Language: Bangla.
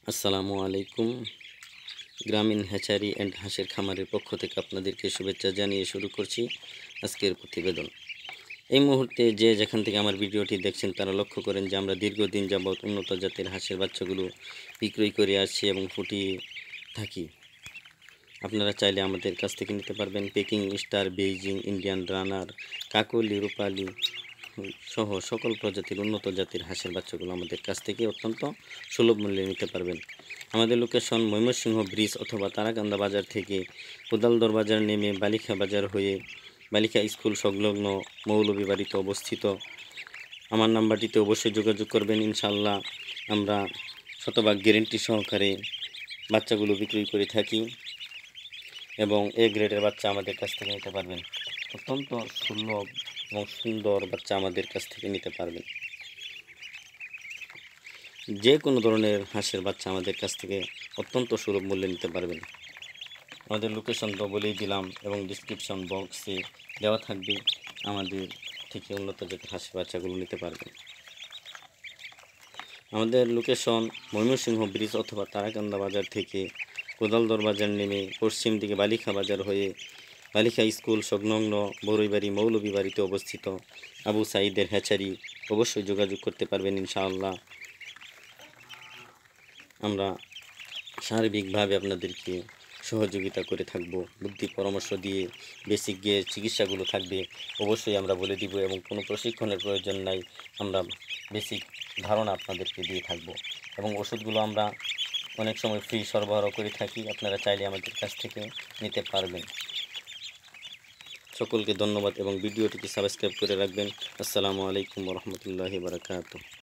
আসসালামু আলাইকুম। গ্রামীণ হ্যাচারি অ্যান্ড হাঁসের খামারের পক্ষ থেকে আপনাদেরকে শুভেচ্ছা জানিয়ে শুরু করছি আজকের প্রতিবেদন। এই মুহূর্তে যে যেখান থেকে আমার ভিডিওটি দেখছেন তারা লক্ষ্য করেন যে আমরা দীর্ঘদিন যাবৎ উন্নত জাতের হাঁসের বাচ্চাগুলো বিক্রয় করে আসছি এবং ফুটিয়ে থাকি। আপনারা চাইলে আমাদের কাছ থেকে নিতে পারবেন Peking star, Beijing, Indian runner, কাকলি, রূপালি সহ সকল প্রজাতির উন্নত জাতের হাঁসের বাচ্চাগুলো আমাদের কাছ থেকে অত্যন্ত সুলভ মূল্যে নিতে পারবেন। আমাদের লোকেশন ময়মনসিংহ ব্রিজ অথবা তারাকান্দা বাজার থেকে কোদালদর বাজার নেমে বালিখা বাজার হয়ে বালিকা স্কুল সংলগ্ন মৌলভীবাড়িতে অবস্থিত। আমার নাম্বারটিতে অবশ্যই যোগাযোগ করবেন। ইনশাআল্লাহ আমরা শতভাগ গ্যারেন্টি সহকারে বাচ্চাগুলো বিক্রি করে থাকি এবং এ গ্রেডের বাচ্চা আমাদের কাছ থেকে নিতে পারবেন। অত্যন্ত সুলভ এবং সুন্দর বাচ্চা আমাদের কাছ থেকে নিতে পারবেন। যে কোনো ধরনের হাঁসের বাচ্চা আমাদের কাছ থেকে অত্যন্ত সুলভ মূল্যে নিতে পারবেন। আমাদের লোকেশন তো বলেই দিলাম এবং ডিসক্রিপশন বক্সে দেওয়া থাকবে। আমাদের থেকে উন্নত জাতের হাঁসের বাচ্চাগুলো নিতে পারবেন। আমাদের লোকেশন ময়মনসিংহ ব্রিজ অথবা তারাকান্দা বাজার থেকে কোদালদর বাজার নেমে পশ্চিম দিকে বালিখা বাজার হয়ে বালিকা স্কুল সংলগ্ন বরৈবাড়ি মৌলভীবাড়িতে অবস্থিত আবু সাঈদের হ্যাচারি। অবশ্যই যোগাযোগ করতে পারবেন। ইনশাআল্লাহ আমরা সার্বিকভাবে আপনাদেরকে সহযোগিতা করে থাকব। বুদ্ধি পরামর্শ দিয়ে বেসিক যে চিকিৎসাগুলো থাকবে অবশ্যই আমরা বলে দিব এবং কোনো প্রশিক্ষণের প্রয়োজন নাই। আমরা বেসিক ধারণা আপনাদেরকে দিয়ে থাকব এবং ওষুধগুলো আমরা অনেক সময় ফ্রি সরবরাহ করে থাকি। আপনারা চাইলে আমাদের কাছ থেকে নিতে পারবেন। সকলকে ধন্যবাদ এবং ভিডিওটিকে সাবস্ক্রাইব করে রাখবেন। আসসালামু আলাইকুম ওয়া রাহমাতুল্লাহি ওয়া বারাকাতুহু।